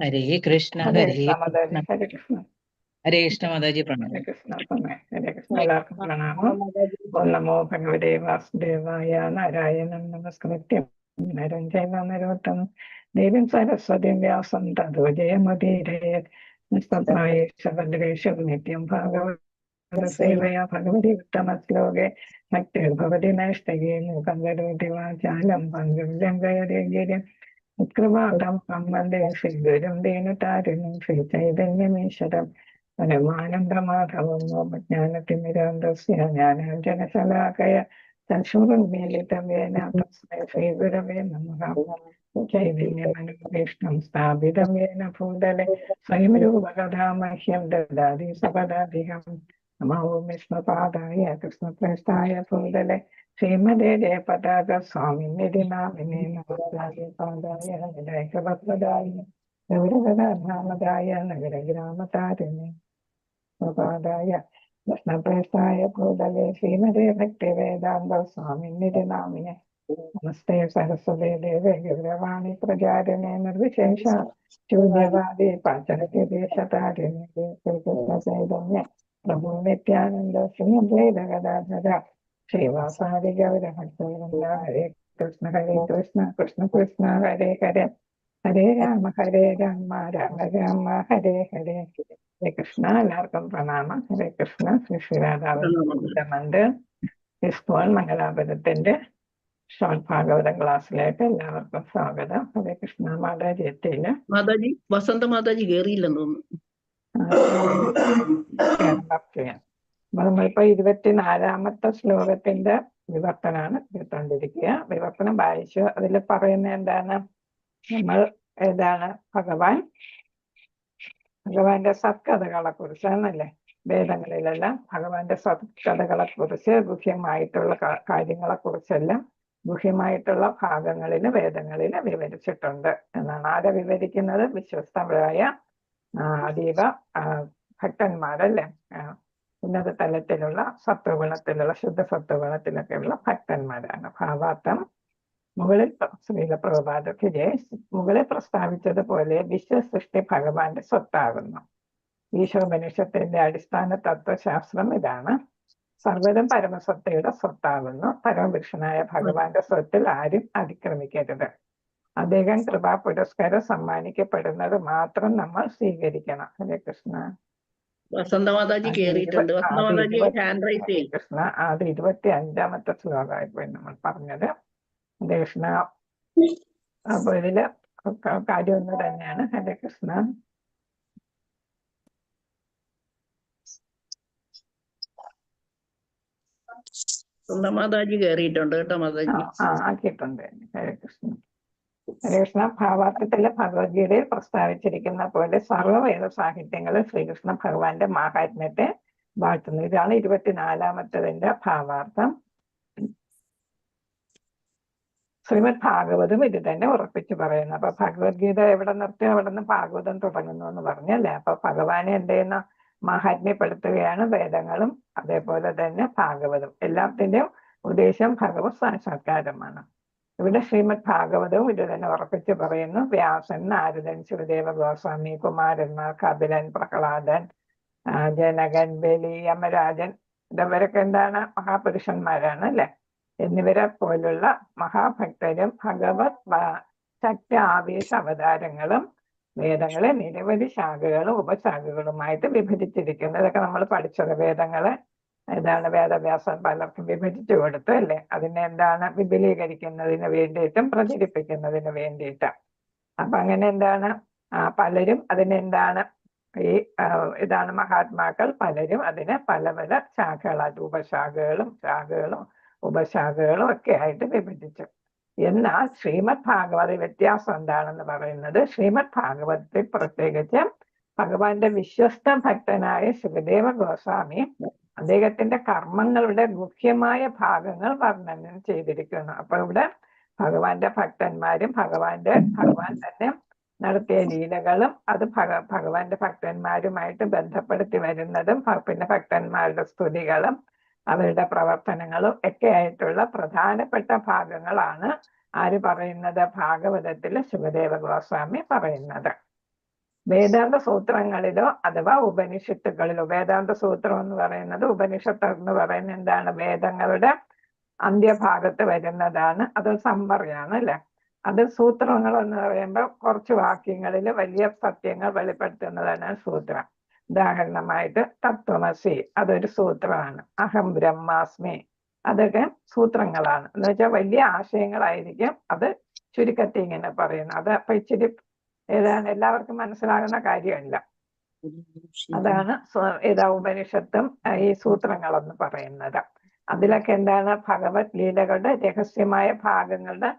ഹരേ കൃഷ്ണ ഹരേ ഹരേ കൃഷ്ണ കൃഷ്ണ മാതാജി. ഹരേ കൃഷ്ണ. ഹരേ കൃഷ്ണ മാതാജി ഹരേ പ്രണാമം. കൃഷ്ണ സമയ. ഹരേ കൃഷ്ണ. എല്ലാവർക്കും പ്രണാമം. ഓം നമോ ഭഗവതേ വാസുദേവായ. നാരായണം നമസ്കൃത്യം നരം ചൈവ നരോത്തം ദേവീം സരസ്വതീം വ്യാസം തതോ ജയമുദീരയേത്. നിസ്തപ്രായേഷു നിത്യം ഭാഗവത സേവയാ ഭഗവതി ഉത്തമ ശ്ലോകേ ഭക്തിർഭവതി നൈഷ്ഠികേ മൂകം കരോതി വാചാലം പങ്കും ലംഘയതേഗിരിം ഉത്കൃപാഠം വന്ദേ ശ്രീഗുരും ദേനുതാരിണം ശ്രീചൈതന്യമീശ്വരം പരമാനന്ദമാധവം ജ്ഞാനതിമിരാന്തസ്യ ജ്ഞാനാഞ്ജനശലാകയ ചക്ഷുരുന്മീലിതം തസ്മൈ ശ്രീഗുരവേ നമഃ. ചൈതന്യമനുപേക്ഷം സ്ഥാപിതം യേന ഭൂതലെ സ്വയം രൂപകഥാ മഹ്യം ദദാതി സപദാധികം. നമോ വിഷ്ണുപാദായ കൃഷ്ണപ്രേഷ്ഠായ ഭൂതലെ ശ്രീമതേ ജയപതാക സ്വാമിനിധി നാമിനേ നമസ്കാരേ പാദായ വിനായകഭദ്രദായ ഗൗരവധാമതായ നഗരഗ്രാമതാരിണി പാദായ കൃഷ്ണപ്രേഷ്ഠായ ഭൂതലെ ശ്രീമതേ ഭക്തിവേദാന്ത സ്വാമിനിധി നാമിനെ നമസ്തേ സരസ്വതേ ദേവേ ഗൗരവാണി പ്രചാരിണേ നിർവിശേഷ ശൂന്യവാദി പാചകദേശതാരിണി ചൈതന്യ പ്രഭു നിത്യാനന്ദ ശ്രീ അദ്വൈതഗദാധര ശ്രീവാസാദി ഗൗരഭക്തവൃന്ദ. ഹരേ കൃഷ്ണ കൃഷ്ണ കൃഷ്ണ ഹരേ ഹരേ ഹരേ രാമ രാമ രാമ ഹരേ ഹരേ. ഹരേ കൃഷ്ണ. എല്ലാവർക്കും പ്രണാമം. ഹരേ കൃഷ്ണ. ശ്രീ ശ്രീരാധാമന്ദിർ ഇസ്കോൺ മംഗലാപുരത്തിന്റെ ഷോർട്ട് ഭാഗവതം ക്ലാസ്സിലേക്ക് എല്ലാവർക്കും സ്വാഗതം. ഹരേ കൃഷ്ണ. മാതാജി എത്തിയില്ല. മാതാജി വസന്ത മാതാജി കേറിയില്ലെന്ന് തോന്നുന്നു. നമ്മളിപ്പോ 24ാമത്തെ ശ്ലോകത്തിന്റെ വിവർത്തനാണ് കേട്ടോണ്ടിരിക്കുക. വിവർത്തനം വായിച്ചു. അതിൽ പറയുന്ന എന്താണ്? നമ്മൾ ഏതാണ് ഭഗവാന്റെ സത്കഥകളെ കുറിച്ചാണല്ലേ. വേദങ്ങളിലെല്ലാം ഭഗവാന്റെ സത്കഥകളെ കുറിച്ച്, ഗുഹ്യമായിട്ടുള്ള കാര്യങ്ങളെ കുറിച്ചെല്ലാം ഗുഹ്യമായിട്ടുള്ള ഭാഗങ്ങളിൽ വേദങ്ങളിൽ വിവരിച്ചിട്ടുണ്ട് എന്നാണ്. ആരെ വിവരിക്കുന്നത്? വിശ്വസ്തരായ അതീവ ഭക്തന്മാരല്ലേ, ഉന്നത തലത്തിലുള്ള സത്വഗുണത്തിലുള്ള ശുദ്ധ സത്വഗുണത്തിലൊക്കെയുള്ള ഭക്തന്മാരാണ്. ഭാവാർത്ഥം മുകളിൽ ശ്രീല പ്രഭുപാദക്ക് മുകളിൽ പ്രസ്താവിച്ചതുപോലെ വിശ്വസൃഷ്ടി ഭഗവാന്റെ സ്വത്താകുന്നു. ഈശോപനിഷത്തിന്റെ അടിസ്ഥാന തത്വശാസ്ത്രം ഇതാണ്. സർവ്വതും പരമസത്തയുടെ സ്വത്താകുന്നു. പരമപുരുഷനായ ഭഗവാന്റെ സ്വത്തിൽ ആരും അതിക്രമിക്കരുത്. അദ്ദേഹം കൃപാ പുരസ്കാരം സമ്മാനിക്കപ്പെടുന്നത് മാത്രം നമ്മൾ സ്വീകരിക്കണം. ഹരേ കൃഷ്ണ. വസന്തമാതാജി കേറിയിട്ടുണ്ട്. വസന്തമാതാജി ഹാൻഡ് റൈസ് ചെയ്യും. കൃഷ്ണ. അത് 25ാമത്തെ ശ്ലോകമായിപ്പോയി നമ്മൾ പറഞ്ഞത്. ഹരേ കൃഷ്ണ. അപ്പൊ ഇതില് കാര്യം ഒന്ന് തന്നെയാണ്. ഹരേ കൃഷ്ണ. മാതാജി കേറിയിട്ടുണ്ട് കേട്ടോ മാതാജി. ആക്കിയിട്ടുണ്ട്. ഹരേ കൃഷ്ണ. ഹരേ കൃഷ്ണ. ഭാവാർത്ഥത്തിലെ ഭഗവത്ഗീതയിൽ പ്രസ്താവിച്ചിരിക്കുന്ന പോലെ സർവ്വവേദ സാഹിത്യങ്ങളിൽ ശ്രീകൃഷ്ണ ഭഗവാന്റെ മാഹാത്മ്യത്തെ വാഴ്ത്തുന്നു. ഇതാണ് 24ാമത്തതിന്റെ ഭാവാർത്ഥം. ശ്രീമദ് ഭാഗവതം ഇത് തന്നെ ഉറപ്പിച്ചു പറയുന്നു. അപ്പൊ ഭഗവത്ഗീത എവിടെ നിർത്തി അവിടെ നിന്ന് ഭാഗവതം തുടങ്ങുന്നു എന്ന് പറഞ്ഞല്ലേ. അപ്പൊ ഭഗവാനെ എന്ത് ചെയ്യുന്ന മാഹാത്മ്യപ്പെടുത്തുകയാണ് വേദങ്ങളും അതേപോലെ തന്നെ ഭാഗവതം. എല്ലാത്തിന്റെയും ഉദ്ദേശം ഭഗവത് സാക്ഷാത്കാരമാണ്. ഇവിടെ ശ്രീമദ് ഭാഗവതവും ഇത് തന്നെ ഉറപ്പിച്ചു പറയുന്നു. വ്യാസൻ, നാരദൻ, ശിവദേവ ഗോസ്വാമി, കുമാരന്മാർ, കപിലൻ, പ്രഹ്ലാദൻ, ജനകൻ, ബലി, യമരാജൻ ഇവരൊക്കെ എന്താണ്? മഹാപുരുഷന്മാരാണ് അല്ലെ. എന്നിവരെ പോലുള്ള മഹാഭക്തരും ഭഗവത് ശക്തി ആവേശ അവതാരങ്ങളും വേദങ്ങളെ നിരവധി ശാഖകളും ഉപശാഖകളുമായിട്ട് വിഭജിച്ചിരിക്കുന്നു. ഇതൊക്കെ നമ്മൾ പഠിച്ചത്. വേദങ്ങളെ എന്താണ്? വേദവ്യാസൻ പലർക്കും വിഭജിച്ചു കൊടുത്തു അല്ലേ. അതിനെ എന്താണ്? വിപുലീകരിക്കുന്നതിന് വേണ്ടിയിട്ടും പ്രചരിപ്പിക്കുന്നതിന് വേണ്ടിയിട്ടും. അപ്പൊ അങ്ങനെ എന്താണ്? പലരും അതിനെന്താണ് ഇതാണ് മഹാത്മാക്കൾ പലരും അതിനെ പല പല ശാഖകളായിട്ട് ഉപശാഖകളും ഒക്കെ ആയിട്ട് വിഭജിച്ചു. എന്നാൽ ശ്രീമദ് ഭാഗവത വ്യത്യാസം എന്താണെന്ന് പറയുന്നത്, ശ്രീമദ് ഭാഗവതത്തിൽ പ്രത്യേകിച്ച് ഭഗവാന്റെ വിശ്വസ്ത ഭക്തനായ ശിവദേവ ഗോസ്വാമി അദ്ദേഹത്തിന്റെ കർമ്മങ്ങളുടെ മുഖ്യമായ ഭാഗങ്ങൾ വർണ്ണനം ചെയ്തിരിക്കുന്നു. അപ്പൊ ഇവിടെ ഭഗവാന്റെ ഭക്തന്മാരും ഭഗവാൻ തന്നെ നടത്തിയ ലീലകളും അത് ഭഗവാന്റെ ഭക്തന്മാരുമായിട്ട് ബന്ധപ്പെടുത്തി വരുന്നതും പിന്നെ ഭക്തന്മാരുടെ സ്തുതികളും അവരുടെ പ്രവർത്തനങ്ങളും ഒക്കെ ആയിട്ടുള്ള പ്രധാനപ്പെട്ട ഭാഗങ്ങളാണ് ആര് പറയുന്നത്? ഭാഗവതത്തില് ശിവദേവ ഗോസ്വാമി പറയുന്നത്. വേദാന്ത സൂത്രങ്ങളിലോ അഥവാ ഉപനിഷത്തുകളിലോ, വേദാന്ത സൂത്രം എന്ന് പറയുന്നത്, ഉപനിഷത്ത് എന്ന് പറയുന്നത് എന്താണ്, വേദങ്ങളുടെ അന്ത്യഭാഗത്ത് വരുന്നതാണ്. അത് സമ്മറിയാണ് അല്ലെ. അത് സൂത്രങ്ങൾ എന്ന് പറയുമ്പോൾ കുറച്ച് വാക്യങ്ങളിൽ വലിയ സത്യങ്ങൾ വെളിപ്പെടുത്തുന്നതാണ് സൂത്രം. ഉദാഹരണമായിട്ട് തത്വമസി, അതൊരു സൂത്രമാണ്. അഹം ബ്രഹ്മാസ്മി, അതൊക്കെ സൂത്രങ്ങളാണ്. എന്ന് വെച്ചാൽ വലിയ ആശയങ്ങളായിരിക്കും അത് ചുരുക്കത്തിൽ ഇങ്ങനെ പറയുന്നത്. അത് അപ്പൊ ഇച്ചിരി ഏതാണ് എല്ലാവർക്കും മനസ്സിലാകുന്ന കാര്യമല്ല. അതാണ് ഉപനിഷത്തും ഈ സൂത്രങ്ങളെന്ന് പറയുന്നത്. അതിലൊക്കെ എന്താണ്, ഭഗവത് ലീലകളുടെ രഹസ്യമായ ഭാഗങ്ങളുടെ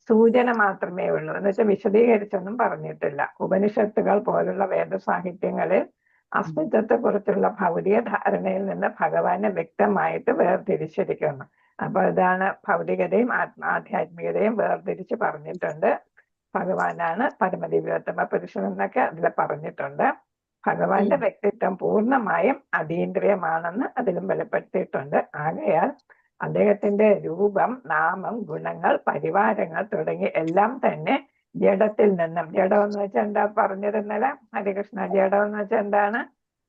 സൂചന മാത്രമേ ഉള്ളൂ. എന്ന് വെച്ചാൽ വിശദീകരിച്ചൊന്നും പറഞ്ഞിട്ടില്ല. ഉപനിഷത്തുകൾ പോലുള്ള വേദസാഹിത്യങ്ങളിൽ അസ്തിത്വത്തെ കുറിച്ചുള്ള ഭൗതിക ധാരണയിൽ നിന്ന് ഭഗവാനെ വ്യക്തമായിട്ട് വേർതിരിച്ചിരിക്കുന്നു. അപ്പൊ ഇതാണ് ഭൗതികതയും ആധ്യാത്മികതയും വേർതിരിച്ച് പറഞ്ഞിട്ടുണ്ട്. ഭഗവാനാണ് പരമദിവ്യോത്തമ പുരുഷൻ എന്നൊക്കെ അതിൽ പറഞ്ഞിട്ടുണ്ട്. ഭഗവാന്റെ വ്യക്തിത്വം പൂർണ്ണമായും അതീന്ദ്രിയമാണെന്ന് അതിലും വെളിപ്പെടുത്തിയിട്ടുണ്ട്. ആകയാൽ അദ്ദേഹത്തിന്റെ രൂപം, നാമം, ഗുണങ്ങൾ, പരിവാരങ്ങൾ തുടങ്ങി എല്ലാം തന്നെ ജഡത്തിൽ നിന്നും, ജഡം എന്ന് വെച്ചാൽ എന്താ പറഞ്ഞിരുന്നല്ല ഹരികൃഷ്ണ, ജഡം എന്ന് വെച്ചാൽ എന്താണ്,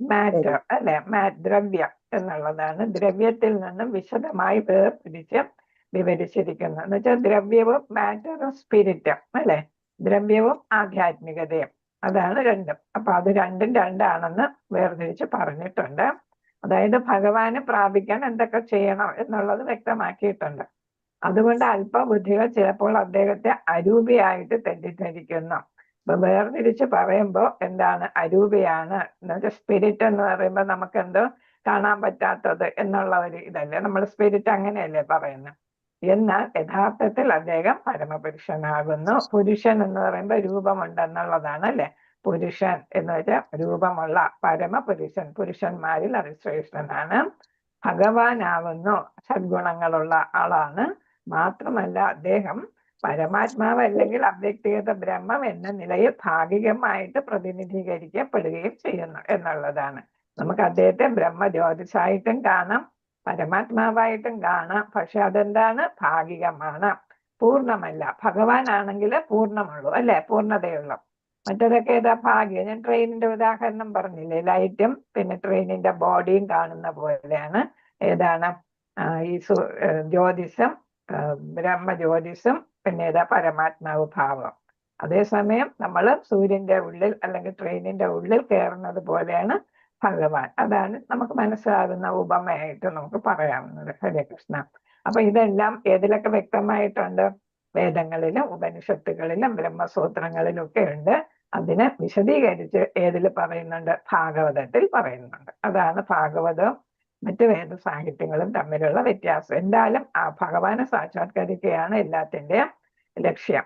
മാറ്റർ അല്ലെ, ദ്രവ്യം എന്നുള്ളതാണ്. ദ്രവ്യത്തിൽ നിന്നും വിശദമായി വേർതിരിച്ച് വിവരിച്ചിരിക്കുന്നു. എന്ന് വെച്ചാൽ ദ്രവ്യവും മാറ്ററും സ്പിരിറ്റും അല്ലെ, ദ്രവ്യവും ആധ്യാത്മികതയും, അതാണ് രണ്ടും. അപ്പൊ അത് രണ്ടും രണ്ടാണെന്ന് വേർതിരിച്ച് പറഞ്ഞിട്ടുണ്ട്. അതായത് ഭഗവാനെ പ്രാപിക്കാൻ എന്തൊക്കെ ചെയ്യണം എന്നുള്ളത് വ്യക്തമാക്കിയിട്ടുണ്ട്. അതുകൊണ്ട് അല്പബുദ്ധികൾ ചിലപ്പോൾ അദ്ദേഹത്തെ അരൂപിയായിട്ട് തെറ്റിദ്ധരിക്കുന്നു. ഇപ്പൊ വേർതിരിച്ച് പറയുമ്പോൾ എന്താണ്, അരൂപിയാണ് എന്ന് വെച്ചാൽ സ്പിരിറ്റ് എന്ന് പറയുമ്പോൾ നമുക്ക് എന്തോ കാണാൻ പറ്റാത്തത് എന്നുള്ള ഒരു ഇതല്ലേ, നമ്മൾ സ്പിരിറ്റ് അങ്ങനെയല്ലേ പറയുന്നത്. എന്നാൽ യഥാർത്ഥത്തിൽ അദ്ദേഹം പരമപുരുഷനാകുന്നു. പുരുഷൻ എന്ന് പറയുമ്പോൾ രൂപമുണ്ടെന്നുള്ളതാണ് അല്ലെ. പുരുഷൻ എന്ന് വെച്ചാൽ രൂപമുള്ള പരമപുരുഷൻ, പുരുഷന്മാരിൽ അതിശ്രേഷ്ഠനാണ്. ഭഗവാനാവുന്നു, സദ്ഗുണങ്ങളുള്ള ആളാണ്. മാത്രമല്ല അദ്ദേഹം പരമാത്മാവ് അല്ലെങ്കിൽ അവ്യക്തിഗത ബ്രഹ്മം എന്ന നിലയിൽ ഭാഗികമായിട്ട് പ്രതിനിധീകരിക്കപ്പെടുകയും ചെയ്യുന്നു എന്നുള്ളതാണ്. നമുക്ക് അദ്ദേഹത്തെ ബ്രഹ്മജ്യോതിഷായിട്ടും കാണാം, പരമാത്മാവായിട്ടും കാണാം. പക്ഷെ അതെന്താണ്, ഭാഗികമാണ്, പൂർണ്ണമല്ല. ഭഗവാനാണെങ്കിൽ പൂർണ്ണമുള്ളൂ അല്ലെ, പൂർണ്ണതയുള്ളൂ. മറ്റതൊക്കെ ഏതാ, ഭാഗ്യം. ഞാൻ ട്രെയിനിന്റെ ഉദാഹരണം പറഞ്ഞില്ലേ, ലൈറ്റും പിന്നെ ട്രെയിനിന്റെ ബോഡിയും കാണുന്ന പോലെയാണ് ഏതാണ് ഈ ജ്യോതിഷം, ബ്രഹ്മജ്യോതിഷം, പിന്നെ ഏതാ പരമാത്മാവ് ഭാവം. അതേസമയം നമ്മൾ സൂര്യന്റെ ഉള്ളിൽ അല്ലെങ്കിൽ ട്രെയിനിന്റെ ഉള്ളിൽ കയറുന്നത് പോലെയാണ് ഭഗവാൻ. അതാണ് നമുക്ക് മനസ്സിലാകുന്ന ഉപമയായിട്ട് നമുക്ക് പറയാവുന്നത്. ഹരേ കൃഷ്ണ. അപ്പൊ ഇതെല്ലാം ഏതിലൊക്കെ വ്യക്തമായിട്ടുണ്ട്, വേദങ്ങളിലും ഉപനിഷത്തുകളിലും ബ്രഹ്മസൂത്രങ്ങളിലും ഒക്കെ ഉണ്ട്. അതിനെ വിശദീകരിച്ച് ഏതിൽ പറയുന്നുണ്ട്, ഭാഗവതത്തിൽ പറയുന്നുണ്ട്. അതാണ് ഭാഗവതവും മറ്റു വേദ സാഹിത്യങ്ങളും തമ്മിലുള്ള വ്യത്യാസം. എന്തായാലും ആ ഭഗവാനെ സാക്ഷാത്കരിക്കുകയാണ് എല്ലാത്തിന്റെയും ലക്ഷ്യം.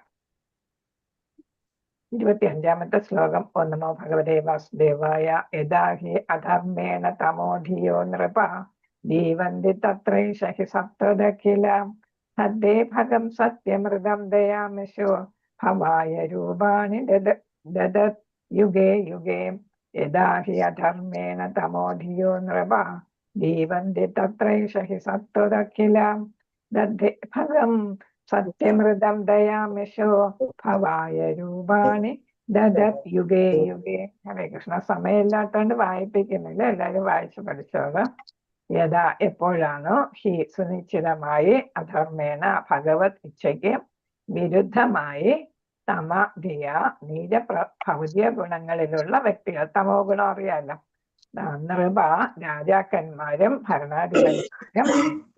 25ാമത്തെ ശ്ലോകം. ഓം നമോ ഭഗവതേ വാസുദേവായ. യദാഹി അധർമ്മേണ തമോധിയോ നൃപ ജീവന്തി തത്രൈഷ he സത്വദഖില തദ്ദേ ഭഗം സത്യമൃതം ദയാമിഷോ ഭവായ Rupani ദദത് Yuge Yuge. യദാഹി അധർമ്മേണ തമോധിയോ നൃപ ജീവന്തി തത്രൈഷ he സത്വദഖില തദ്ദേ ഭഗം സത്യമൃതം ദയാമിഷോ ഭവായ Rupani ദദത് യുഗേ യുഗേ. ഹരേ കൃഷ്ണ. സമയമില്ലാത്തോണ്ട് വായിപ്പിക്കുന്നില്ല, എല്ലാവരും വായിച്ചു പഠിച്ചോളാം. യഥാ എപ്പോഴാണോ ഹി സുനിശ്ചിതമായി അധർമ്മേണ ഭഗവത് ഇച്ഛയ്ക്ക് വിരുദ്ധമായി തമ ധിയ നീച ഭൗതിക ഗുണങ്ങളിലുള്ള വ്യക്തികൾ, തമോ ഗുണം അറിയാലോ, നൃപ രാജാക്കന്മാരും ഭരണാധിപന്മാരും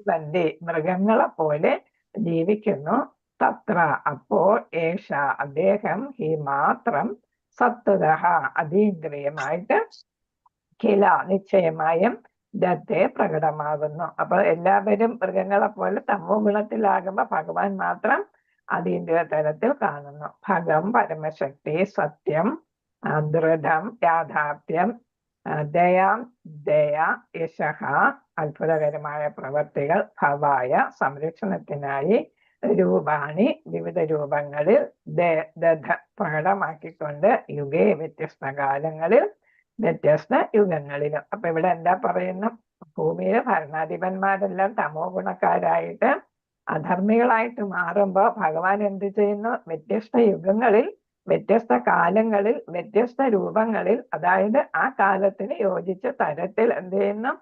തന്റെ മൃഗങ്ങളെ പോലെ ജീവിക്കുന്നു. തത്ര അപ്പോൾ ഏഷ അദ്ദേഹം ഹി മാത്രം സത്വതഃ അതീന്ദ്രിയമായിട്ട് കില നിശ്ചയമായും ദത്തെ പ്രകടമാകുന്നു. അപ്പൊ എല്ലാവരും മൃഗങ്ങളെ പോലെ തമോ ഗുണത്തിലാകുമ്പോ ഭഗവാൻ മാത്രം അതീന്ദ്രിയ തലത്തിൽ കാണുന്നു. ഭഗം പരമശക്തി, സത്യം, ദൃഢം, യാഥാർത്ഥ്യം, ദയാം, ദയ, യശഃ അത്ഭുതകരമായ പ്രവർത്തികൾ, ഭവായ സംരക്ഷണത്തിനായി രൂപാണി വിവിധ രൂപങ്ങളിൽ പ്രകടമാക്കിക്കൊണ്ട് യുഗേ വ്യത്യസ്ത കാലങ്ങളിൽ വ്യത്യസ്ത യുഗങ്ങളിലും. അപ്പൊ ഇവിടെ എന്താ പറയുന്നു, ഭൂമിയിലെ ഭരണാധിപന്മാരെല്ലാം തമോ ഗുണക്കാരായിട്ട് അധർമ്മികളായിട്ട് മാറുമ്പോ ഭഗവാൻ എന്ത് ചെയ്യുന്നു, വ്യത്യസ്ത യുഗങ്ങളിൽ വ്യത്യസ്ത കാലങ്ങളിൽ വ്യത്യസ്ത രൂപങ്ങളിൽ, അതായത് ആ കാലത്തിന് യോജിച്ച തരത്തിൽ എന്ത് ചെയ്യുന്നു,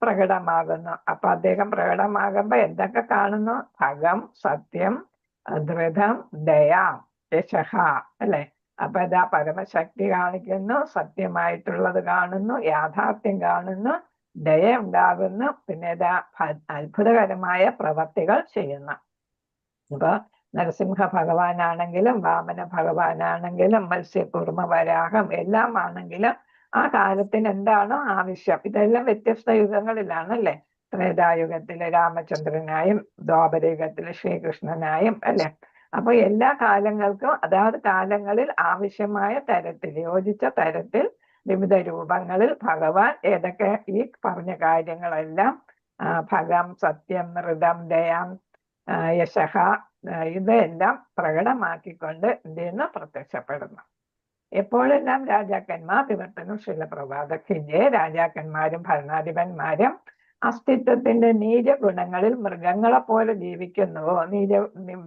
പ്രകടമാകുന്നു. അപ്പൊ അദ്ദേഹം പ്രകടമാകുമ്പോ എന്തൊക്കെ കാണുന്നു? ഭഗം, സത്യം, ധൃതം, ദയ, യശഃ, അല്ലെ? അപ്പൊ ഇതാ പരമശക്തി കാണിക്കുന്നു, സത്യമായിട്ടുള്ളത് കാണുന്നു, യാഥാർത്ഥ്യം കാണുന്നു, ദയ ഉണ്ടാകുന്നു, പിന്നെ ഇതാ അത്ഭുതകരമായ പ്രവർത്തികൾ ചെയ്യുന്നു. ഇപ്പൊ നരസിംഹ ഭഗവാനാണെങ്കിലും വാമന ഭഗവാനാണെങ്കിലും മത്സ്യകൂർമ്മ വരാഹം എല്ലാം ആണെങ്കിലും ആ കാലത്തിന് എന്താണോ ആവശ്യം, ഇതെല്ലാം വ്യത്യസ്ത യുഗങ്ങളിലാണ്, അല്ലെ? ത്രേതായുഗത്തിലെ രാമചന്ദ്രനായും ദ്വാപരയുഗത്തിലെ ശ്രീകൃഷ്ണനായും, അല്ലെ? അപ്പൊ എല്ലാ കാലങ്ങൾക്കും അതാത് കാലങ്ങളിൽ ആവശ്യമായ തരത്തിൽ, യോജിച്ച തരത്തിൽ, വിവിധ രൂപങ്ങളിൽ ഭഗവാൻ ഏതൊക്കെ ഈ പറഞ്ഞ കാര്യങ്ങളെല്ലാം ഭഗം, സത്യം, ഋതം, ദയാം, യശഃ, ഇതെല്ലാം പ്രകടമാക്കിക്കൊണ്ട് എന്ത് ചെയ്യുന്നു, പ്രത്യക്ഷപ്പെടുന്നു. എപ്പോഴെല്ലാം രാജാക്കന്മാർ വിവർത്തനം ശീലപ്രഭാതക്കിന്റെ രാജാക്കന്മാരും ഭരണാധിപന്മാരും അസ്തിത്വത്തിന്റെ നീച ഗുണങ്ങളിൽ മൃഗങ്ങളെ പോലെ ജീവിക്കുന്നുവോ?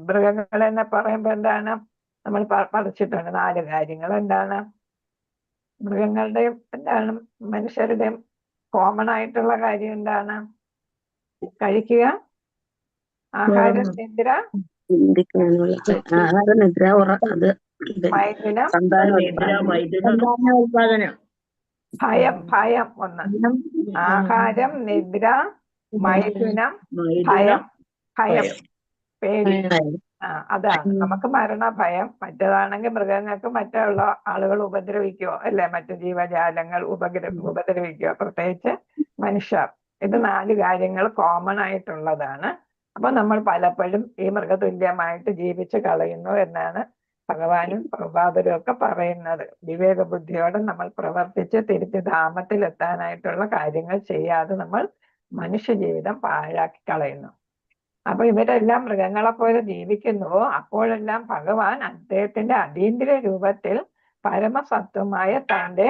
മൃഗങ്ങളെന്ന് പറയുമ്പോ എന്താണ്? നമ്മൾ പഠിച്ചിട്ടുണ്ട് 4 കാര്യങ്ങൾ. എന്താണ്? മൃഗങ്ങളുടെയും എന്താണ് മനുഷ്യരുടെയും കോമൺ ആയിട്ടുള്ള കാര്യം എന്താണ്? കഴിക്കുക, ആഹാരം, നിദ്ര, മൈഥുനം, ഭയം. ഭയം ഒന്ന്. ആഹാരം, നിദ്ര, മൈഥുനം, ഭയം. ഭയം, പേടി. അതാണ് നമുക്ക് മരണഭയം. മറ്റേതാണെങ്കിൽ മൃഗങ്ങൾക്ക് മറ്റുള്ള ആളുകൾ ഉപദ്രവിക്കോ, അല്ലെ? മറ്റു ജീവജാലങ്ങൾ ഉപദ്രവിക്കോ, പ്രത്യേകിച്ച് മനുഷ്യർ. ഇത് 4 കാര്യങ്ങൾ കോമൺ ആയിട്ടുള്ളതാണ്. അപ്പൊ നമ്മൾ പലപ്പോഴും ഈ മൃഗതുല്യമായിട്ട് ജീവിച്ച് കളയുന്നു എന്നാണ് ഭഗവാനും പ്രഭാതരും ഒക്കെ പറയുന്നത്. വിവേക ബുദ്ധിയോടെ നമ്മൾ പ്രവർത്തിച്ച് തിരിച്ച് ധാമത്തിൽ എത്താനായിട്ടുള്ള കാര്യങ്ങൾ ചെയ്യാതെ നമ്മൾ മനുഷ്യ ജീവിതം പാഴാക്കി കളയുന്നു. അപ്പൊ ഇവരെല്ലാം മൃഗങ്ങളെ പോലെ ജീവിക്കുന്നുവോ അപ്പോഴെല്ലാം ഭഗവാൻ അദ്ദേഹത്തിന്റെ അതീന്ദ്രിയ രൂപത്തിൽ പരമസത്വമായ തന്റെ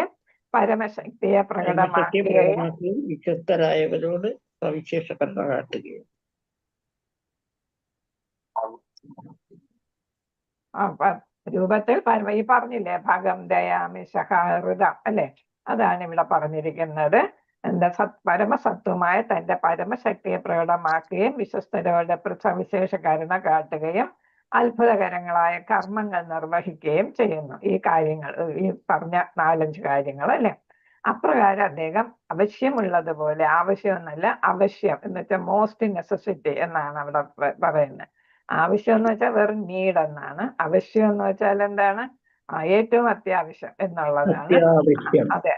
പരമശക്തിയെ പ്രകടമാക്കുകയും വിശ്വസ്തരായവരോട് സവിശേഷത കാട്ടുകയും രൂപത്തിൽ ഈ പറഞ്ഞില്ലേ, ഭഗം, ദയാമി, സഹാഹൃതം, അല്ലെ? അതാണ് ഇവിടെ പറഞ്ഞിരിക്കുന്നത്. എന്താ? പരമസത്വമായ തന്റെ പരമശക്തിയെ പ്രകടമാക്കുകയും വിശ്വസ്തരോട് സവിശേഷ കരുണ കാട്ടുകയും അത്ഭുതകരങ്ങളായ കർമ്മങ്ങൾ നിർവഹിക്കുകയും ചെയ്യുന്നു. ഈ കാര്യങ്ങൾ, ഈ പറഞ്ഞ 4-5 കാര്യങ്ങൾ, അല്ലെ? അപ്രകാരം അദ്ദേഹം ആവശ്യമുള്ളതുപോലെ, ആവശ്യമൊന്നല്ല അവശ്യം എന്ന് വെച്ചാൽ മോസ്റ്റ് നെസസിറ്റി എന്നാണ് അവിടെ പറയുന്നത്. ആവശ്യം എന്ന് വെച്ചാൽ വെറും നീഡ് എന്നാണ്. അവശ്യം എന്ന് വെച്ചാൽ എന്താണ്? ഏറ്റവും അത്യാവശ്യം എന്നുള്ളതാണ്. അതെ,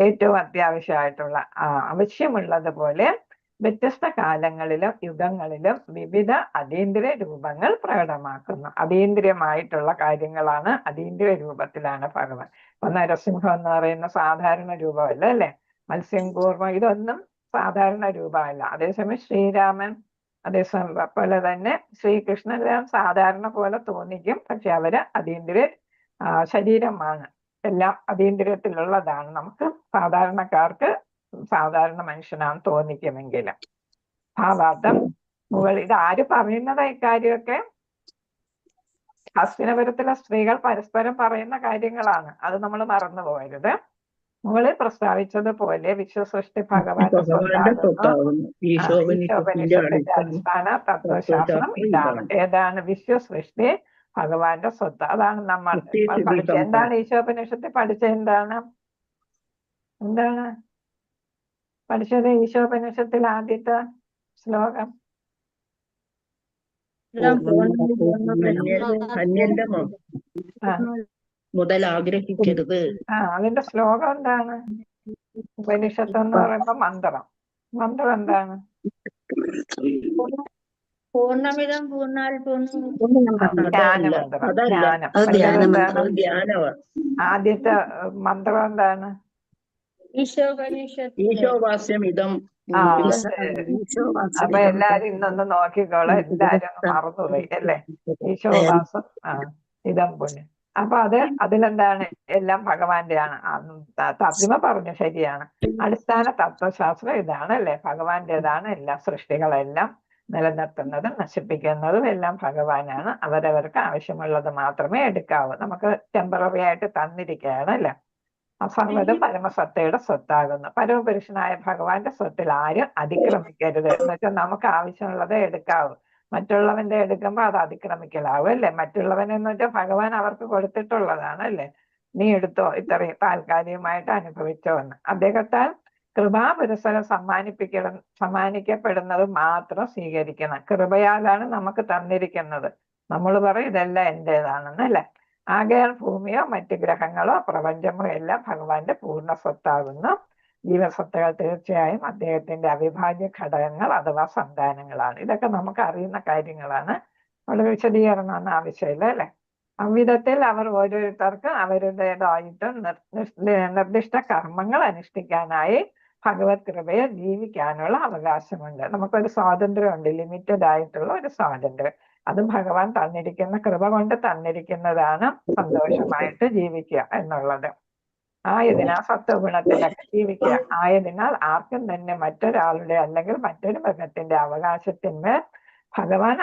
ഏറ്റവും അത്യാവശ്യമായിട്ടുള്ള ആവശ്യമുള്ളതുപോലെ വ്യത്യസ്ത കാലങ്ങളിലും യുഗങ്ങളിലും വിവിധ അതീന്ദ്രിയ രൂപങ്ങൾ പ്രകടമാക്കുന്നു. അതീന്ദ്രിയമായിട്ടുള്ള കാര്യങ്ങളാണ്, അതീന്ദ്രിയ രൂപത്തിലാണ് ഭഗവാൻ. ഇപ്പൊ നരസിംഹം എന്ന് പറയുന്ന സാധാരണ രൂപമല്ല, അല്ലെ? മത്സ്യം, കൂർമ്മ, ഇതൊന്നും സാധാരണ രൂപമല്ല. അതേസമയം ശ്രീരാമൻ, അതേസമയം പോലെ തന്നെ ശ്രീകൃഷ്ണനെല്ലാം സാധാരണ പോലെ തോന്നിക്കും. പക്ഷെ അവര് അതീന്ദ്രിയ ശരീരമാണ്, എല്ലാം അതീന്ദ്രിയത്തിലുള്ളതാണ്. നമുക്ക് സാധാരണക്കാർക്ക് സാധാരണ മനുഷ്യനാണ് തോന്നിക്കുമെങ്കിലും ഭാവാർത്ഥം മുകളിൽ. ഇത് ആര് പറയുന്നതാ ഇക്കാര്യമൊക്കെ? ഹസ്തിനപുരത്തിലെ സ്ത്രീകൾ പരസ്പരം പറയുന്ന കാര്യങ്ങളാണ്. അത് നമ്മൾ മറന്നു പോകരുത്. മുകളിൽ പ്രസ്താവിച്ചതുപോലെ വിശ്വസൃഷ്ടി ഭഗവാന്റെ സ്വത്താകുന്നു. ഈശോപനിഷത്തിന്റെ അടിസ്ഥാന തത്വശാസ്ത്രം ഇതാണ്. ഏതാണ്? വിശ്വസൃഷ്ടി ഭഗവാന്റെ സ്വത്ത്. അതാണ് നമ്മൾ പഠിച്ചത്. എന്താണ് ഈശോപനിഷത്തിൽ പഠിച്ചത്? എന്താണ് പഠിച്ചത്? ഈശോപനിഷത്തിൽ ആദ്യത്തെ ശ്ലോകം മുതൽ ആഗ്രഹിക്കരുത്. അതിന്റെ ശ്ലോകം എന്താണ്? ഉപനിഷത്ത് എന്ന് പറയുമ്പോ മന്ത്രം. മന്ത്രം എന്താണ്? പൂർണ്ണമിതം പൂർണ്ണാൽ ആദ്യത്തെ മന്ത്രം എന്താണ്? ഈശോവാസ്യമിതം. അപ്പൊ എല്ലാരും ഇന്നൊന്ന് നോക്കിക്കോളാം. എല്ലാരും ഒന്ന് മറന്നുപോയി, അല്ലേ? ഈശോവാസം ഇതം പുണ്യം. അപ്പൊ അതിലെന്താണ്? എല്ലാം ഭഗവാന്റെ ആണ്. തർജ്ജിമ പറഞ്ഞു, ശരിയാണ്. അടിസ്ഥാന തത്വശാസ്ത്രം ഇതാണ്, അല്ലെ? ഭഗവാന്റേതാണ് എല്ലാ സൃഷ്ടികളെല്ലാം. നിലനിർത്തുന്നതും നശിപ്പിക്കുന്നതും എല്ലാം ഭഗവാനാണ്. അവരവർക്ക് ആവശ്യമുള്ളത് മാത്രമേ എടുക്കാവൂ. നമുക്ക് ടെമ്പററി ആയിട്ട് തന്നിരിക്കുകയാണ് അല്ലെ. സർവ്വതും പരമസത്തയുടെ സ്വത്താകുന്നു. പരമപുരുഷനായ ഭഗവാന്റെ സ്വത്തിൽ ആരും അതിക്രമിക്കരുത് എന്ന് വെച്ചാൽ നമുക്ക് ആവശ്യമുള്ളത് എടുക്കാവൂ. മറ്റുള്ളവന്റെ എടുക്കുമ്പോൾ അത് അതിക്രമിക്കലാവും അല്ലെ. മറ്റുള്ളവനെന്ന് വെച്ചാൽ ഭഗവാൻ അവർക്ക് കൊടുത്തിട്ടുള്ളതാണ് അല്ലെ. നീ എടുത്തോ, ഇത്രയും താൽക്കാലികമായിട്ട് അനുഭവിച്ചോ എന്ന്. അദ്ദേഹത്താൽ കൃപാപുരസരം സമ്മാനിക്കപ്പെടുന്നത് മാത്രം സ്വീകരിക്കണം. കൃപയാലാണ് നമുക്ക് തന്നിരിക്കുന്നത്. നമ്മൾ പറയും ഇതെല്ലാം എന്റേതാണെന്നല്ലേ. ആകയാൽ ഭൂമിയോ മറ്റു ഗ്രഹങ്ങളോ പ്രപഞ്ചമോ എല്ലാം ഭഗവാന്റെ പൂർണ്ണ സ്വത്താകുന്നു. ജീവസത്തകൾ തീർച്ചയായും അദ്ദേഹത്തിന്റെ അവിഭാജ്യ ഘടകങ്ങൾ അഥവാ സന്താനങ്ങളാണ്. ഇതൊക്കെ നമുക്ക് അറിയുന്ന കാര്യങ്ങളാണ്. വളരെ വിശദീകരണമൊന്നും ആവശ്യമില്ല അല്ലെ. അവിധത്തിൽ അവർ ഓരോരുത്തർക്ക് അവരുടേതായിട്ടും നിർദ്ദിഷ്ട കർമ്മങ്ങൾ അനുഷ്ഠിക്കാനായി ഭഗവത് കൃപയെ ജീവിക്കാനുള്ള അവകാശമുണ്ട്. നമുക്കൊരു സ്വാതന്ത്ര്യമുണ്ട്, ലിമിറ്റഡ് ആയിട്ടുള്ള ഒരു സ്വാതന്ത്ര്യം. അതും ഭഗവാൻ തന്നിരിക്കുന്ന കൃപ കൊണ്ട് തന്നിരിക്കുന്നതാണ്. സന്തോഷമായിട്ട് ജീവിക്കുക എന്നുള്ളത്. ആയതിനാൽ സത്വഗുണത്തിലൊക്കെ ജീവിക്കുക. ആയതിനാൽ ആർക്കും തന്നെ മറ്റൊരാളുടെ അല്ലെങ്കിൽ മറ്റൊരു മൃഗത്തിന്റെ അവകാശത്തിന്മേൽ ഭഗവാൻ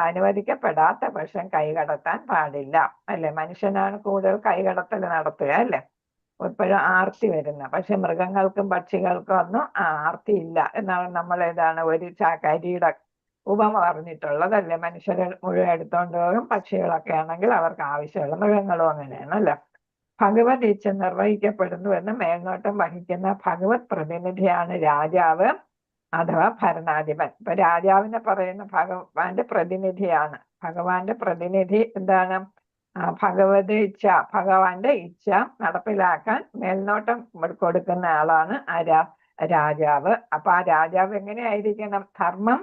അനുവദിക്കപ്പെടാത്ത പക്ഷം കൈകടത്താൻ പാടില്ല അല്ലെ. മനുഷ്യനാണ് കൂടുതൽ കൈകടത്തൽ നടത്തുക അല്ലെ. എപ്പോഴും ആർത്തി വരുന്ന. പക്ഷെ മൃഗങ്ങൾക്കും പക്ഷികൾക്കും ഒന്നും ആർത്തി ഇല്ല എന്നാണ് നമ്മൾ ഏതാണ് ഒരു കരിയുടെ ഉപമ പറഞ്ഞിട്ടുള്ളതല്ലേ. മനുഷ്യരെ മുഴുവൻ എടുത്തോണ്ട് പോകും. പക്ഷികളൊക്കെ ആണെങ്കിൽ അവർക്ക് ആവശ്യമുള്ള മൃഗങ്ങളും അങ്ങനെയാണല്ലോ. ഭഗവത് ഇച്ഛ നിർവഹിക്കപ്പെടുന്നു എന്ന് മേൽനോട്ടം വഹിക്കുന്ന ഭഗവത് പ്രതിനിധിയാണ് രാജാവ് അഥവാ ഭരണാധിപൻ. ഇപ്പൊ രാജാവിനെ പറയുന്ന ഭഗവാന്റെ പ്രതിനിധിയാണ്. ഭഗവാന്റെ പ്രതിനിധി എന്താണ്? ഭഗവത് ഇച്ഛ, ഭഗവാന്റെ ഇച്ഛ നടപ്പിലാക്കാൻ മേൽനോട്ടം കൊടുക്കുന്ന ആളാണ് രാജാവ്. അപ്പൊ ആ രാജാവ് എങ്ങനെയായിരിക്കണം? ധർമ്മം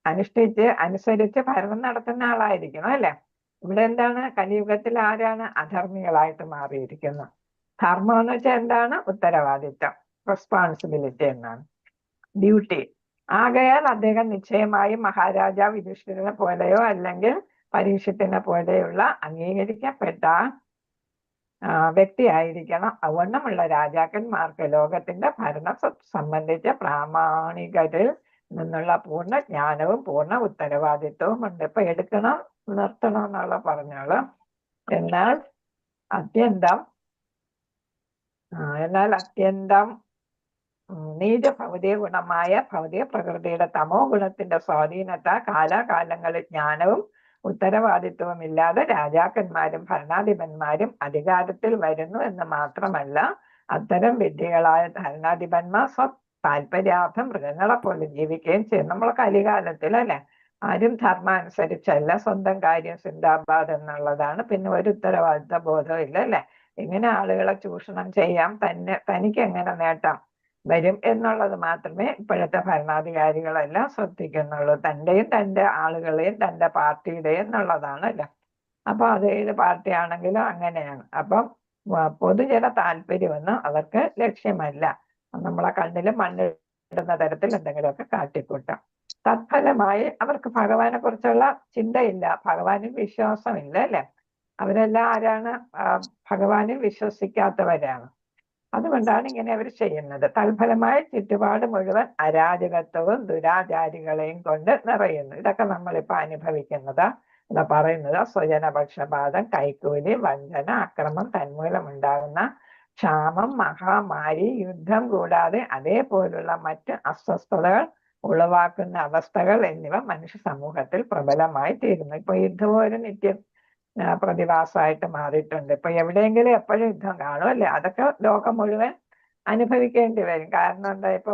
അനുസരിച്ച് ഭരണം നടത്തുന്ന ആളായിരിക്കണം അല്ലെ. ഇവിടെ എന്താണ്? കലിയുഗത്തിൽ ആരാണ് അധർമ്മികളായിട്ട് മാറിയിരിക്കുന്നത്? ധർമ്മം എന്ന് വെച്ചാൽ എന്താണ്? ഉത്തരവാദിത്തം, റെസ്പോൺസിബിലിറ്റി എന്നാണ്, ഡ്യൂട്ടി. ആകയാൽ അദ്ദേഹം നിശ്ചയമായും മഹാരാജാവ് യുധിഷ്ഠിരനെ പോലെയോ അല്ലെങ്കിൽ പരീക്ഷത്തിനെ പോലെയുള്ള അംഗീകരിക്കപ്പെട്ട വ്യക്തിയായിരിക്കണം. അവണ്ണമുള്ള രാജാക്കന്മാർക്ക് ലോകത്തിന്റെ ഭരണം സംബന്ധിച്ച പ്രാമാണികരിൽ നിന്നുള്ള പൂർണ്ണ ജ്ഞാനവും പൂർണ്ണ ഉത്തരവാദിത്വവും ഉണ്ട്. ഇപ്പൊ എടുക്കണം നിർത്തണം എന്നുള്ള പറഞ്ഞോളൂ. എന്നാൽ അത്യന്തം നീച ഭൗതിക ഗുണമായ ഭൗതിക പ്രകൃതിയുടെ തമോ ഗുണത്തിന്റെ സ്വാധീനത്താൽ കാലാകാലങ്ങളിൽ ജ്ഞാനവും ഉത്തരവാദിത്വവും ഇല്ലാതെ രാജാക്കന്മാരും ഭരണാധിപന്മാരും അധികാരത്തിൽ വരുന്നു എന്ന് മാത്രമല്ല, അത്തരം വിഡ്ഢികളായ ഭരണാധിപന്മാർ താല്പര്യാർത്ഥം മൃഗങ്ങളെ പോലെ ജീവിക്കുകയും ചെയ്യും. നമ്മളെ കലികാലത്തിൽ അല്ലെ. ആരും ധർമ്മം അനുസരിച്ചല്ല, സ്വന്തം കാര്യം സിന്ദാബാദ് എന്നുള്ളതാണ്. പിന്നെ ഒരു ഉത്തരവാദിത്ത ബോധവും ഇല്ല അല്ലെ. എങ്ങനെ ആളുകളെ ചൂഷണം ചെയ്യാം, തനിക്ക് എങ്ങനെ നേട്ടം വരും എന്നുള്ളത് മാത്രമേ ഇപ്പോഴത്തെ ഭരണാധികാരികളെല്ലാം ശ്രദ്ധിക്കുന്നുള്ളൂ. തൻ്റെയും തൻ്റെ ആളുകളെയും തൻ്റെ പാർട്ടിയുടെയും എന്നുള്ളതാണ് അല്ലെ. അപ്പൊ അത് ഏത് പാർട്ടി ആണെങ്കിലും അങ്ങനെയാണ്. അപ്പം പൊതുജന താല്പര്യമൊന്നും അവർക്ക് ലക്ഷ്യമല്ല. നമ്മളെ കണ്ണിൽ മണ്ണിടുന്ന തരത്തിൽ എന്തെങ്കിലുമൊക്കെ കാട്ടിക്കൂട്ടാം. തത്ഫലമായി അവർക്ക് ഭഗവാനെ കുറിച്ചുള്ള ചിന്തയില്ല, ഭഗവാനിൽ വിശ്വാസമില്ല അല്ലെ. അവരെല്ലാം ആരാണ്? ഭഗവാനിൽ വിശ്വസിക്കാത്തവരാണ്. അതുകൊണ്ടാണ് ഇങ്ങനെ അവർ ചെയ്യുന്നത്. തൽഫലമായി ചുറ്റുപാട് മുഴുവൻ അരാജകത്വവും ദുരാചാരികളെയും കൊണ്ട് നിറയുന്നു. ഇതൊക്കെ നമ്മളിപ്പോ അനുഭവിക്കുന്നതാ. എന്താ പറയുന്നത്? സ്വജനപക്ഷപാതം, കൈക്കൂലി, വഞ്ചന, അക്രമം തന്മൂലം ഉണ്ടാകുന്ന ക്ഷാമം, മഹാമാരി, യുദ്ധം കൂടാതെ അതേപോലുള്ള മറ്റ് അസ്വസ്ഥതകൾ ഉളവാക്കുന്ന അവസ്ഥകൾ എന്നിവ മനുഷ്യ സമൂഹത്തിൽ പ്രബലമായി തീരുന്നു. ഇപ്പൊ യുദ്ധവും ഒരു നിത്യ പ്രതിഭാസമായിട്ട് മാറിയിട്ടുണ്ട്. ഇപ്പൊ എവിടെയെങ്കിലും എപ്പോഴും യുദ്ധം കാണും അല്ലെ. അതൊക്കെ ലോകം മുഴുവൻ അനുഭവിക്കേണ്ടി വരും. കാരണം എന്താ? ഇപ്പൊ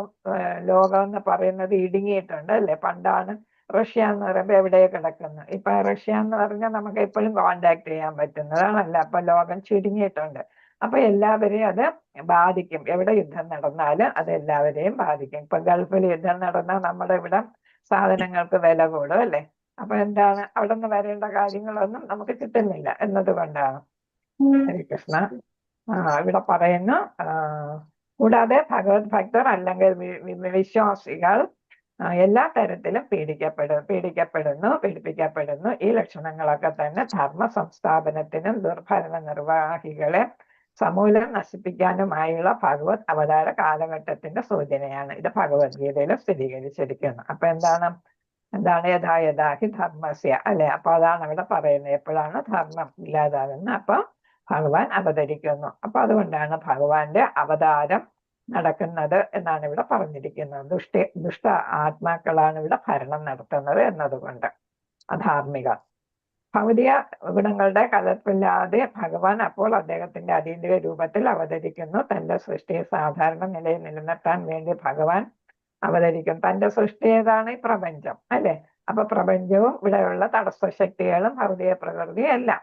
ലോകം എന്ന് പറയുന്നത് ഇടുങ്ങിയിട്ടുണ്ട് അല്ലെ. പണ്ടാണ് റഷ്യ എന്ന് പറയുമ്പോൾ എവിടെയോ കിടക്കുന്നു. ഇപ്പൊ റഷ്യ എന്ന് പറഞ്ഞാൽ നമുക്ക് എപ്പോഴും കോണ്ടാക്ട് ചെയ്യാൻ പറ്റുന്നതാണല്ലോ. അപ്പൊ ലോകം ചുരുങ്ങിയിട്ടുണ്ട്. അപ്പൊ എല്ലാവരെയും അത് ബാധിക്കും. എവിടെ യുദ്ധം നടന്നാലും അത് എല്ലാവരെയും ബാധിക്കും. ഇപ്പൊ ഗൾഫിൽ യുദ്ധം നടന്നാൽ നമ്മുടെ ഇവിടെ സാധനങ്ങൾക്ക് വില കൂടും അല്ലെ. അപ്പൊ എന്താണ്? അവിടെ നിന്ന് വരേണ്ട കാര്യങ്ങളൊന്നും നമുക്ക് കിട്ടുന്നില്ല എന്നതുകൊണ്ടാണ്. ഹരികൃഷ്ണ. ഇവിടെ പറയുന്നു, കൂടാതെ ഭഗവത് ഭക്തർ അല്ലെങ്കിൽ വിശ്വാസികൾ എല്ലാ തരത്തിലും പീഡിപ്പിക്കപ്പെടുന്നു. ഈ ലക്ഷണങ്ങളൊക്കെ തന്നെ ധർമ്മ സംസ്ഥാപനത്തിനും ദുർഭരണ നിർവാഹികളെ സമൂലം നശിപ്പിക്കാനുമായുള്ള ഭഗവത് അവതാര കാലഘട്ടത്തിന്റെ സൂചനയാണ്. ഇത് ഭഗവത്ഗീതയിൽ സ്ഥിരീകരിച്ചിരിക്കുന്നു. അപ്പൊ എന്താണ് യഥാ യഥാ ഹി ധർമ്മസ്യ, അല്ലെ? അപ്പൊ അതാണ് അവിടെ പറയുന്നത്, എപ്പോഴാണ് ധർമ്മം ഇല്ലാതാകുന്നത്, അപ്പൊ ഭഗവാൻ അവതരിക്കുന്നു. അപ്പൊ അതുകൊണ്ടാണ് ഭഗവാന്റെ അവതാരം നടക്കുന്നത് എന്നാണ് ഇവിടെ പറഞ്ഞിരിക്കുന്നത്. ദുഷ്ട ആത്മാക്കളാണ് ഇവിടെ ഭരണം നടത്തുന്നത് എന്നതുകൊണ്ട്, അധാർമിക. ഭൗതിക ഗുണങ്ങളുടെ കലർപ്പില്ലാതെ ഭഗവാൻ അപ്പോൾ അദ്ദേഹത്തിന്റെ അതീന്ദ്രിയ രൂപത്തിൽ അവതരിക്കുന്നു. തന്റെ സൃഷ്ടിയെ സാധാരണ നിലയിൽ നിലനിർത്താൻ വേണ്ടി ഭഗവാൻ അവതരിക്കും. തന്റെ സൃഷ്ടി ഏതാണ്? ഈ പ്രപഞ്ചം, അല്ലെ? അപ്പൊ പ്രപഞ്ചവും ഇവിടെയുള്ള തടസ്സ ശക്തികളും ഭൗതിക പ്രകൃതിയും എല്ലാം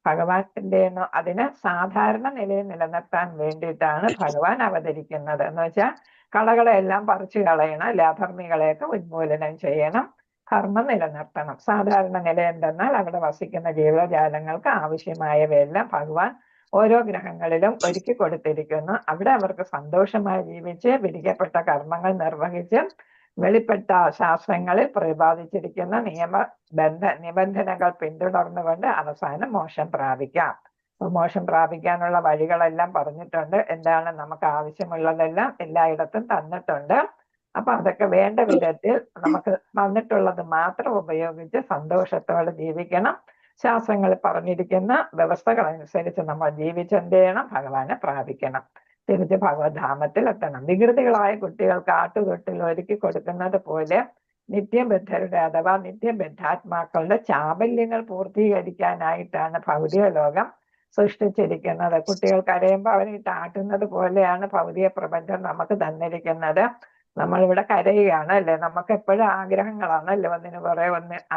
ഭഗവാന്റെ അതിനെ സാധാരണ നിലയിൽ നിലനിർത്താൻ വേണ്ടിയിട്ടാണ് ഭഗവാൻ അവതരിക്കുന്നത്. എന്ന് വെച്ചാൽ കളകളെല്ലാം പറിച്ചു കളയണം, അല്ലെ? അധർമ്മികളെയൊക്കെ ഉന്മൂലനം ചെയ്യണം, ധർമ്മം നിലനിർത്തണം. സാധാരണ നില എന്തെന്നാൽ അവിടെ വസിക്കുന്ന ജീവജാലങ്ങൾക്ക് ആവശ്യമായവയെല്ലാം ഭഗവാൻ ഓരോ ഗ്രഹങ്ങളിലും ഒരുക്കി കൊടുത്തിരിക്കുന്നു. അവിടെ അവർക്ക് സന്തോഷമായി ജീവിച്ച് വിധിക്കപ്പെട്ട കർമ്മങ്ങൾ നിർവഹിച്ച് വെളിപ്പെട്ട ശാസ്ത്രങ്ങളിൽ പ്രതിപാദിച്ചിരിക്കുന്ന നിബന്ധനകൾ പിന്തുടർന്നുകൊണ്ട് അവസാനം മോക്ഷം പ്രാപിക്കാം. മോക്ഷം പ്രാപിക്കാനുള്ള വഴികളെല്ലാം പറഞ്ഞിട്ടുണ്ട്. എന്താണ് നമുക്ക് ആവശ്യമുള്ളതെല്ലാം എല്ലായിടത്തും തന്നിട്ടുണ്ട്. അപ്പൊ അതൊക്കെ വേണ്ട വിധത്തിൽ നമുക്ക് വന്നിട്ടുള്ളത് മാത്രം ഉപയോഗിച്ച് സന്തോഷത്തോടെ ജീവിക്കണം. ശാസ്ത്രങ്ങളിൽ പറഞ്ഞിരിക്കുന്ന വ്യവസ്ഥകൾ അനുസരിച്ച് നമ്മൾ ജീവിച്ചെന്ത് ചെയ്യണം? ഭഗവാനെ പ്രാപിക്കണം, തിരിച്ച് ഭഗവത്ധാമത്തിൽ എത്തണം. വികൃതികളായ കുട്ടികൾക്ക് ആട്ടുതൊട്ടിൽ ഒരുക്കി കൊടുക്കുന്നത് പോലെ നിത്യബദ്ധരുടെ അഥവാ നിത്യബദ്ധാത്മാക്കളുടെ ചാബല്യങ്ങൾ പൂർത്തീകരിക്കാനായിട്ടാണ് ഭൗതിക ലോകം സൃഷ്ടിച്ചിരിക്കുന്നത്. കുട്ടികൾ കരയുമ്പോൾ അവരിട്ട് ആട്ടുന്നത് പോലെയാണ് ഭൗതിക പ്രപഞ്ചം നമുക്ക് തന്നിരിക്കുന്നത്. നമ്മളിവിടെ കരയുകയാണ്, അല്ലെ? നമുക്ക് എപ്പോഴും ആഗ്രഹങ്ങളാണ്, അല്ലെ? ഒന്നിനു കുറെ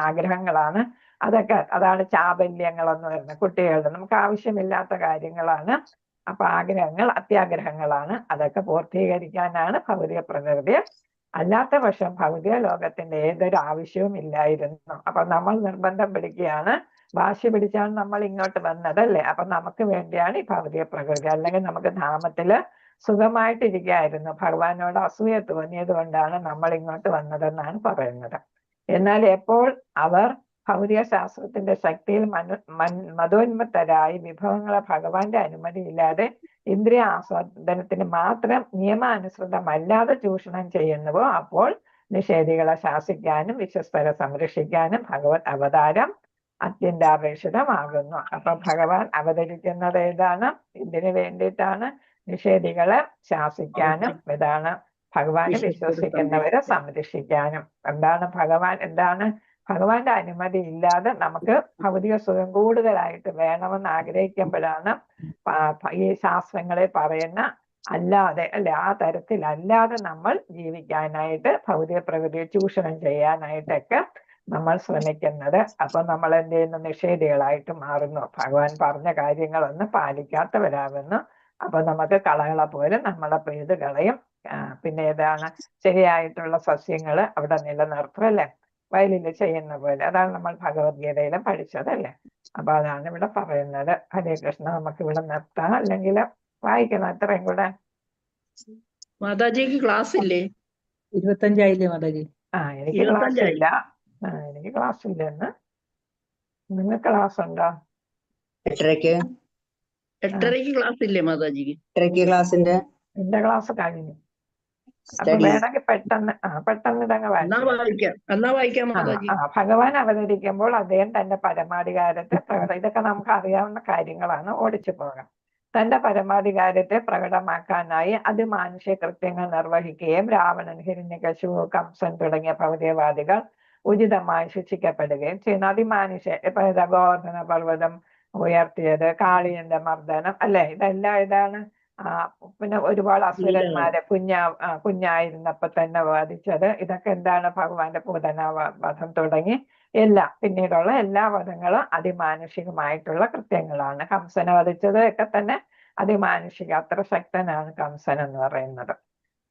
ആഗ്രഹങ്ങളാണ്. അതാണ് ചാബല്യങ്ങൾ എന്ന് പറയുന്നത്. കുട്ടികളുടെ നമുക്ക് ആവശ്യമില്ലാത്ത കാര്യങ്ങളാണ്. അപ്പൊ ആഗ്രഹങ്ങൾ അത്യാഗ്രഹങ്ങളാണ്. അതൊക്കെ പൂർത്തീകരിക്കാനാണ് ഭൗതിക പ്രകൃതി. അല്ലാത്ത പക്ഷം ഭൗതിക ലോകത്തിന്റെ ഏതൊരു ആവശ്യവും ഇല്ലായിരുന്നു. അപ്പൊ നമ്മൾ നിർബന്ധം പിടിക്കുകയാണ്, വാശി പിടിച്ചാണ് നമ്മൾ ഇങ്ങോട്ട് വന്നത്, അല്ലെ? അപ്പൊ നമുക്ക് വേണ്ടിയാണ് ഈ ഭൗതിക പ്രകൃതി. അല്ലെങ്കിൽ നമുക്ക് ധാമത്തില് സുഖമായിട്ടിരിക്കുകയായിരുന്നു. ഭഗവാനോട് അസൂയ തോന്നിയത് കൊണ്ടാണ് നമ്മൾ ഇങ്ങോട്ട് വന്നതെന്നാണ് പറയുന്നത്. എന്നാൽ എപ്പോൾ അവർ ഭൗതിക ശാസ്ത്രത്തിന്റെ ശക്തിയിൽ മതോന്മത്തരായി വിഭവങ്ങളെ ഭഗവാന്റെ അനുമതിയില്ലാതെ ഇന്ദ്രിയ ആസ്വാദനത്തിന് മാത്രം നിയമാനുസൃതമല്ലാതെ ചൂഷണം ചെയ്യുന്നുവോ അപ്പോൾ നിഷേധികളെ ശാസിക്കാനും വിശ്വസ്തരെ സംരക്ഷിക്കാനും ഭഗവത് അവതാരം അത്യന്താപേക്ഷിതമാകുന്നു. അപ്പൊ ഭഗവാൻ അവതരിക്കുന്നത് ഏതാണ്? ഇതിനു വേണ്ടിയിട്ടാണ്. നിഷേധികളെ ശാസിക്കാനും ഇതാണ് ഭഗവാനെ വിശ്വസിക്കുന്നവരെ സംരക്ഷിക്കാനും. എന്താണ് ഭഗവാന്റെ അനുമതി ഇല്ലാതെ നമുക്ക് ഭൗതിക സുഖം കൂടുതലായിട്ട് വേണമെന്ന് ആഗ്രഹിക്കുമ്പോഴാണ് ഈ ശാസ്ത്രങ്ങളിൽ പറയുന്ന അല്ലാതെ, അല്ലെ? ആ തരത്തിലല്ലാതെ നമ്മൾ ജീവിക്കാനായിട്ട് ഭൗതിക പ്രകൃതിയെ ചൂഷണം ചെയ്യാനായിട്ടൊക്കെ നമ്മൾ ശ്രമിക്കുന്നത്. അപ്പൊ നമ്മൾ എന്ത് ചെയ്യുന്നു? നിഷേധികളായിട്ട് മാറുന്നു. ഭഗവാൻ പറഞ്ഞ കാര്യങ്ങളൊന്നും പാലിക്കാത്തവരാകുന്നു. അപ്പൊ നമുക്ക് കളകളെ പോലെ നമ്മളെ പെയ്ത് കളയും. പിന്നെ ഏതാണ് ശരിയായിട്ടുള്ള സസ്യങ്ങള് അവിടെ നിലനിർത്തും, അല്ലെ? വയലിൽ ചെയ്യുന്ന പോലെ. അതാണ് നമ്മൾ ഭഗവത്ഗീതയിലും പഠിച്ചതല്ലേ. അപ്പൊ അതാണ് ഇവിടെ പറയുന്നത്. ഹരേ കൃഷ്ണ. നമുക്ക് ഇവിടെ നിർത്താം, അല്ലെങ്കിൽ വായിക്കണം എത്രയും കൂടെ. മാതാജിക്ക് ക്ലാസ് ഇല്ലേ? 25 മാതാജി. എനിക്ക് ക്ലാസ് ഇല്ല. എനിക്ക് ക്ലാസ് ഇല്ല എന്ന്. നിങ്ങൾക്ക് ക്ലാസ് ഉണ്ടോ? 8:30 ക്ലാസ് ഇല്ലേ മാതാജിക്ക്? 8:30 ക്ലാസ്സിന്റെ എന്റെ ക്ലാസ് കഴിഞ്ഞു. അപ്പൊ വേണമെങ്കിൽ പെട്ടെന്ന് ഇതങ്ങ് വായിക്കാം മാതാജി. ഭഗവാൻ അവതരിക്കുമ്പോൾ അദ്ദേഹം തന്റെ പരമാധികാരത്തെ ഇതൊക്കെ നമുക്ക് അറിയാവുന്ന കാര്യങ്ങളാണ്, ഓടിച്ചു പോകാം. തന്റെ പരമാധികാരത്തെ പ്രകടമാക്കാനായി അതിമാനുഷ്യ കൃത്യങ്ങൾ നിർവഹിക്കുകയും രാവണൻ, ഹിരണ്യകശിപു, കംസൻ തുടങ്ങിയ ഭൗതികവാദികൾ ഉചിതമായി ശിക്ഷിക്കപ്പെടുകയും ചെയ്യുന്നു. അതിമാനുഷ്യ ഇപ്പൊ ഗോവർദ്ധന പർവ്വതം ഉയർത്തിയത്, കാളിയന്റെ മർദ്ദനം, അല്ലെ? ഇതെല്ലാം ഇതാണ്. പിന്നെ ഒരുപാട് അസുരന്മാരെ കുഞ്ഞായിരുന്നപ്പോ തന്നെ വാദിച്ചത്. ഇതൊക്കെ എന്താണ്? ഭഗവാന്റെ പൂതനാവധം തുടങ്ങി പിന്നീടുള്ള എല്ലാ വധങ്ങളും അതിമാനുഷികമായിട്ടുള്ള കൃത്യങ്ങളാണ്. കംസനെ വധിച്ചത് ഒക്കെ തന്നെ അതിമാനുഷിക, അത്ര ശക്തനാണ് കംസൻ എന്ന് പറയുന്നത്.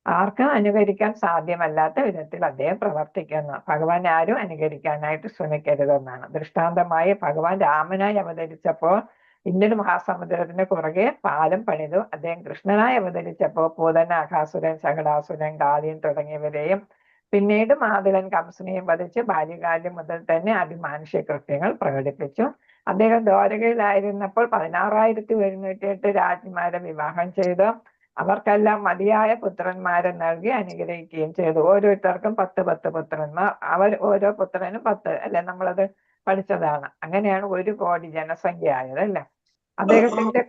ആർക്കും അനുകരിക്കാൻ സാധ്യമല്ലാത്ത വിധത്തിൽ അദ്ദേഹം പ്രവർത്തിക്കുന്നു. ഭഗവാൻ ആരും അനുകരിക്കാനായിട്ട് ശ്രമിക്കരുതെന്നാണ്. ദൃഷ്ടാന്തമായി ഭഗവാൻ രാമനായി അവതരിച്ചപ്പോൾ ഇന്ത്യൻ മഹാസമുദ്രത്തിന് കുറുകെ പാലം പണിതു. അദ്ദേഹം കൃഷ്ണനായി അവതരിച്ചപ്പോൾ പൂതന, അഘാസുരൻ, ശകടാസുരൻ, കാളിയൻ തുടങ്ങിയവരെയും പിന്നീട് മാതുലൻ കംസനെയും വധിച്ച് ബാല്യകാലം മുതൽ തന്നെ അതിമാനുഷ്യ കൃത്യങ്ങൾ പ്രകടിപ്പിച്ചു. അദ്ദേഹം ദ്വാരകയിലായിരുന്നപ്പോൾ 16,108 രാജ്ഞിമാരെ വിവാഹം ചെയ്തു. അവർക്കെല്ലാം മതിയായ പുത്രന്മാരെ നൽകി അനുഗ്രഹിക്കുകയും ചെയ്തു. ഓരോരുത്തർക്കും 10 പുത്രന്മാർ. അവർ ഓരോ പുത്രനും 10 അല്ലെ, നമ്മളത് പഠിച്ചതാണ്. അങ്ങനെയാണ് 1 കോടി ജനസംഖ്യ ആയത് അല്ലെ. അദ്ദേഹത്തിന്റെ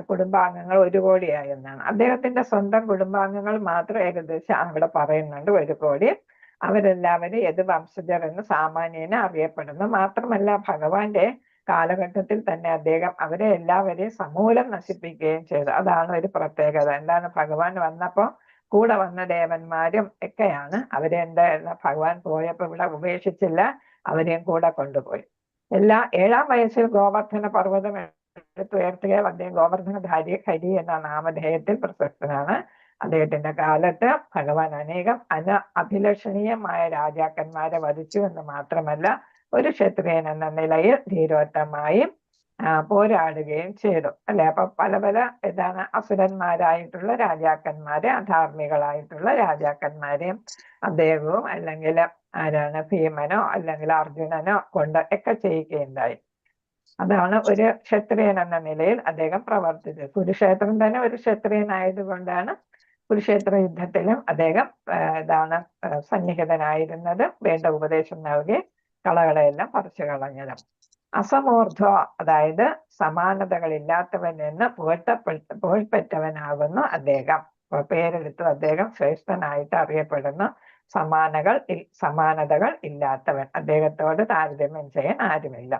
കുടുംബാംഗങ്ങൾ 1 കോടിയായി എന്നാണ്. അദ്ദേഹത്തിന്റെ സ്വന്തം കുടുംബാംഗങ്ങൾ മാത്രം ഏകദേശം അവിടെ പറയുന്നുണ്ട് 1 കോടി. അവരെല്ലാവരും യദുവംശജർ എന്ന് സാമാന്യേന അറിയപ്പെടുന്നു. മാത്രമല്ല ഭഗവാന്റെ കാലഘട്ടത്തിൽ തന്നെ അദ്ദേഹം അവരെ എല്ലാവരെയും സമൂലം നശിപ്പിക്കുകയും ചെയ്തു. അതാണ് ഒരു പ്രത്യേകത. എന്താണ്, ഭഗവാൻ വന്നപ്പോ കൂടെ വന്ന ദേവന്മാരും ഒക്കെയാണ് അവരെ ഭഗവാൻ പോയപ്പോ ഇവിടെ ഉപേക്ഷിച്ചില്ല, അവരെയും കൂടെ കൊണ്ടുപോയി. 7-ാം വയസ്സിൽ ഗോവർദ്ധന പർവ്വതം എടുത്തുയർത്തുകയും അദ്ദേഹം ഗോവർദ്ധനധാരി ഹരി എന്ന നാമധേയത്തിൽ പ്രശസ്തനാണ്. അദ്ദേഹത്തിന്റെ കാലത്ത് ഭഗവാൻ അനേകം അഭിലഷണീയമായ രാജാക്കന്മാരെ വധിച്ചു എന്ന് മാത്രമല്ല ഒരു ക്ഷത്രിയൻ എന്ന നിലയിൽ ധീരോത്തമായും പോരാടുകയും ചെയ്തു അല്ലെ. അപ്പൊ പല അസുരന്മാരായിട്ടുള്ള രാജാക്കന്മാരെ, അധാർമികളായിട്ടുള്ള രാജാക്കന്മാരെയും അദ്ദേഹവും അല്ലെങ്കിൽ ആരാണ് ഭീമനോ അല്ലെങ്കിൽ അർജുനനോ കൊണ്ട് ഒക്കെ ചെയ്യിക്കുകയുണ്ടായി. അതാണ് ഒരു ക്ഷത്രിയൻ എന്ന നിലയിൽ അദ്ദേഹം പ്രവർത്തിച്ചത്. കുരുക്ഷേത്രം തന്നെ ഒരു ക്ഷത്രിയനായതുകൊണ്ടാണ് കുരുക്ഷേത്ര യുദ്ധത്തിലും അദ്ദേഹം സന്നിഹിതനായിരുന്നത്. വേണ്ട ഉപദേശം നൽകി കളകളെല്ലാം പറിച്ചു കളഞ്ഞത്. അസമൂർധ്വ, അതായത് സമാനതകളില്ലാത്തവൻ എന്ന് പുകഴ്പെറ്റവനാകുന്നു അദ്ദേഹം. പേരെടുത്തു അദ്ദേഹം ശ്രേഷ്ഠനായിട്ട് അറിയപ്പെടുന്നു. സമാനതകൾ ഇല്ലാത്തവൻ, അദ്ദേഹത്തോട് താരതമ്യം ചെയ്യാൻ ആരുമില്ല.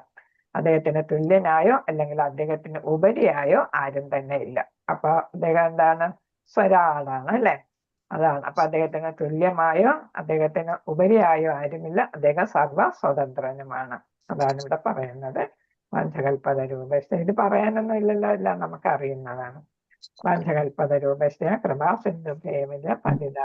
അദ്ദേഹത്തിന് തുല്യനായോ അല്ലെങ്കിൽ അദ്ദേഹത്തിന് ഉപരിയായോ ആരും തന്നെ ഇല്ല. അപ്പൊ അദ്ദേഹം എന്താണ്, സ്വരാളാണ് അല്ലെ. അതാണ്. അപ്പൊ അദ്ദേഹത്തിന് തുല്യമായോ അദ്ദേഹത്തിന് ഉപരിയായോ ആരുമില്ല. അദ്ദേഹം സർവ സ്വതന്ത്രനുമാണ്. അതാണ് ഇവിടെ പറയുന്നത്. വാഞ്ചകൽപത രൂപേഷ്ട. ഇത് പറയാനൊന്നും ഇല്ലല്ലോ, എല്ലാം നമുക്ക് അറിയുന്നതാണ്. വാഞ്ചകൽപത രൂപേഷ്ട കൃപാ സിന്ധു ഭേമില പതിത